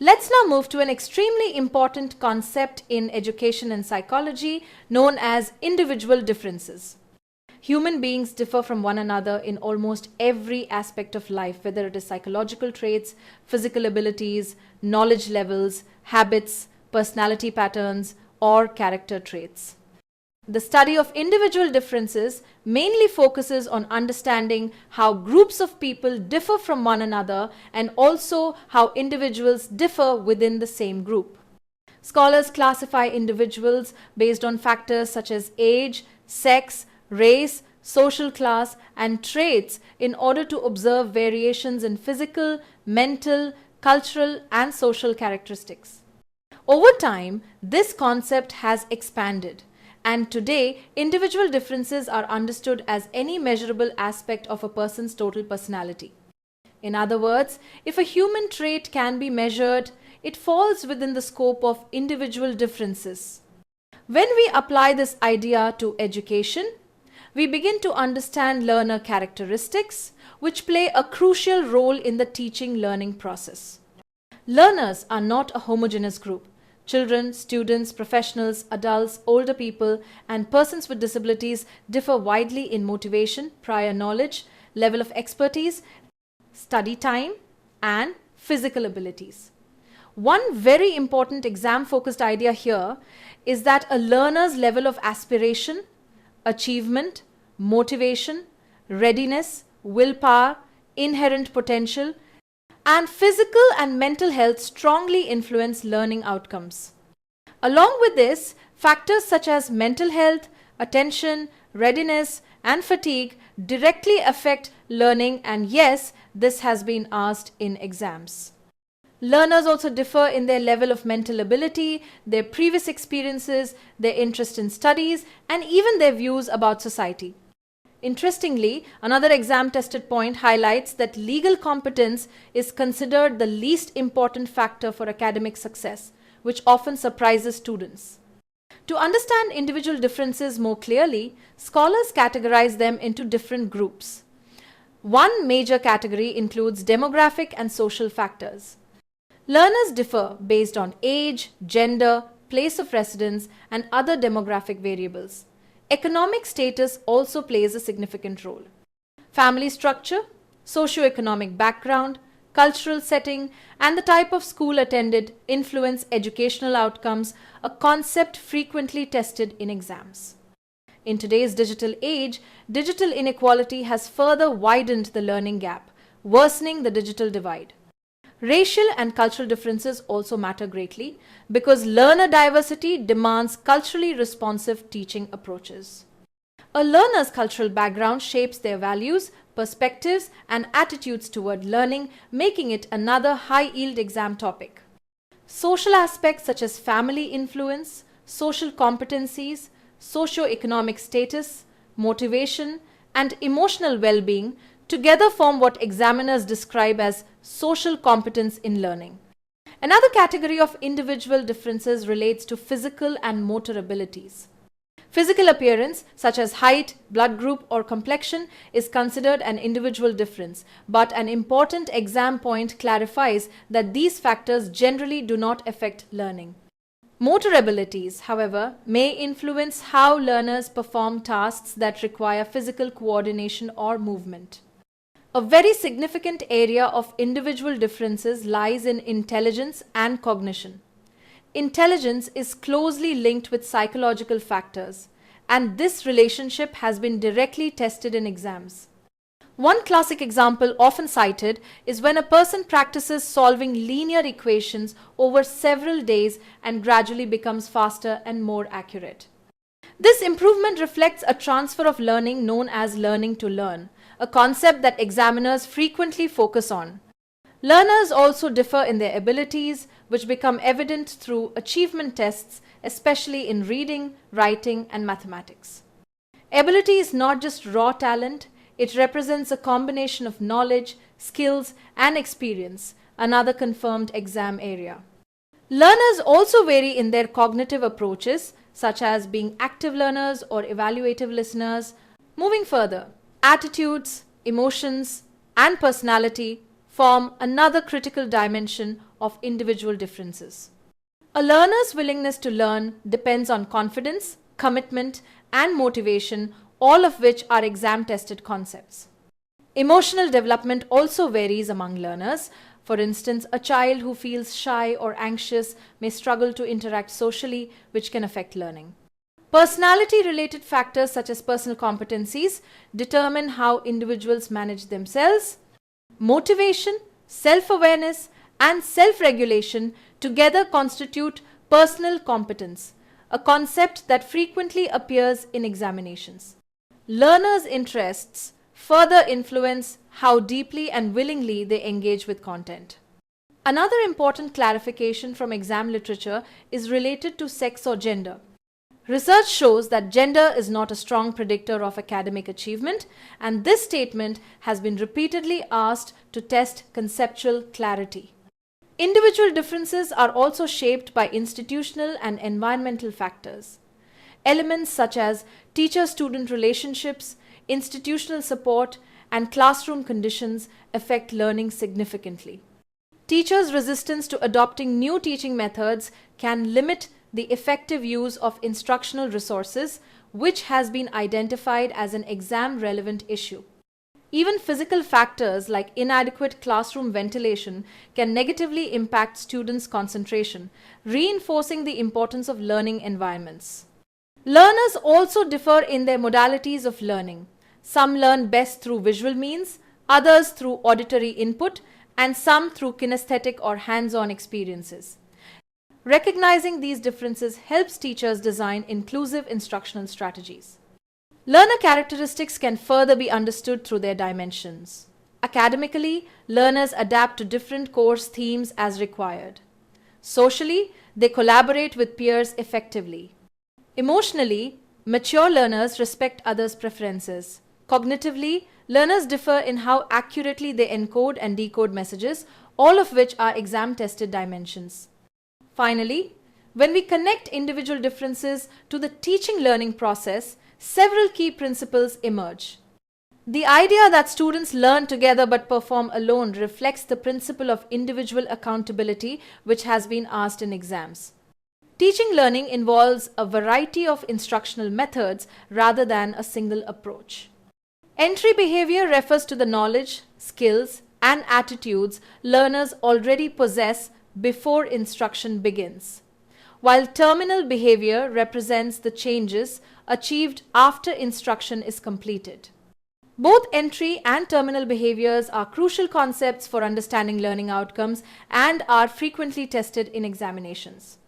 Let's now move to an extremely important concept in education and psychology known as individual differences. Human beings differ from one another in almost every aspect of life, whether it is psychological traits, physical abilities, knowledge levels, habits, personality patterns, or character traits. The study of individual differences mainly focuses on understanding how groups of people differ from one another and also how individuals differ within the same group. Scholars classify individuals based on factors such as age, sex, race, social class, and traits in order to observe variations in physical, mental, cultural, and social characteristics. Over time, this concept has expanded, and today, individual differences are understood as any measurable aspect of a person's total personality. In other words, if a human trait can be measured, it falls within the scope of individual differences. When we apply this idea to education, we begin to understand learner characteristics, which play a crucial role in the teaching-learning process. Learners are not a homogeneous group. Children, students, professionals, adults, older people, and persons with disabilities differ widely in motivation, prior knowledge, level of expertise, study time, and physical abilities. One very important exam-focused idea here is that a learner's level of aspiration, achievement, motivation, readiness, willpower, inherent potential, and physical and mental health strongly influence learning outcomes. Along with this, factors such as mental health, attention, readiness, and fatigue directly affect learning, and yes, this has been asked in exams. Learners also differ in their level of mental ability, their previous experiences, their interest in studies, and even their views about society. Interestingly, another exam-tested point highlights that legal competence is considered the least important factor for academic success, which often surprises students. To understand individual differences more clearly, scholars categorize them into different groups. One major category includes demographic and social factors. Learners differ based on age, gender, place of residence, and other demographic variables. Economic status also plays a significant role. Family structure, socioeconomic background, cultural setting, and the type of school attended influence educational outcomes, a concept frequently tested in exams. In today's digital age, digital inequality has further widened the learning gap, worsening the digital divide. Racial and cultural differences also matter greatly because learner diversity demands culturally responsive teaching approaches. A learner's cultural background shapes their values, perspectives, and attitudes toward learning, making it another high-yield exam topic. Social aspects such as family influence, social competencies, socio-economic status, motivation, and emotional well-being together form what examiners describe as social competence in learning. Another category of individual differences relates to physical and motor abilities. Physical appearance, such as height, blood group, or complexion, is considered an individual difference, but an important exam point clarifies that these factors generally do not affect learning. Motor abilities, however, may influence how learners perform tasks that require physical coordination or movement. A very significant area of individual differences lies in intelligence and cognition. Intelligence is closely linked with psychological factors, and this relationship has been directly tested in exams. One classic example often cited is when a person practices solving linear equations over several days and gradually becomes faster and more accurate. This improvement reflects a transfer of learning known as learning to learn, a concept that examiners frequently focus on. Learners also differ in their abilities, which become evident through achievement tests, especially in reading, writing, and mathematics. Ability is not just raw talent, it represents a combination of knowledge, skills, and experience, another confirmed exam area. Learners also vary in their cognitive approaches, such as being active learners or evaluative listeners. Moving further, attitudes, emotions, and personality form another critical dimension of individual differences. A learner's willingness to learn depends on confidence, commitment, and motivation, all of which are exam-tested concepts. Emotional development also varies among learners. For instance, a child who feels shy or anxious may struggle to interact socially, which can affect learning. Personality-related factors such as personal competencies determine how individuals manage themselves. Motivation, self-awareness, and self-regulation together constitute personal competence, a concept that frequently appears in examinations. Learners' interests further influence how deeply and willingly they engage with content. Another important clarification from exam literature is related to sex or gender. Research shows that gender is not a strong predictor of academic achievement, and this statement has been repeatedly asked to test conceptual clarity. Individual differences are also shaped by institutional and environmental factors. Elements such as teacher-student relationships, institutional support, and classroom conditions affect learning significantly. Teachers' resistance to adopting new teaching methods can limit the effective use of instructional resources, which has been identified as an exam-relevant issue. Even physical factors like inadequate classroom ventilation can negatively impact students' concentration, reinforcing the importance of learning environments. Learners also differ in their modalities of learning. Some learn best through visual means, others through auditory input, and some through kinesthetic or hands-on experiences. Recognizing these differences helps teachers design inclusive instructional strategies. Learner characteristics can further be understood through their dimensions. Academically, learners adapt to different course themes as required. Socially, they collaborate with peers effectively. Emotionally, mature learners respect others' preferences. Cognitively, learners differ in how accurately they encode and decode messages, all of which are exam-tested dimensions. Finally, when we connect individual differences to the teaching-learning process, several key principles emerge. The idea that students learn together but perform alone reflects the principle of individual accountability, which has been asked in exams. Teaching learning involves a variety of instructional methods rather than a single approach. Entry behavior refers to the knowledge, skills, and attitudes learners already possess before instruction begins, while terminal behavior represents the changes achieved after instruction is completed. Both entry and terminal behaviors are crucial concepts for understanding learning outcomes and are frequently tested in examinations.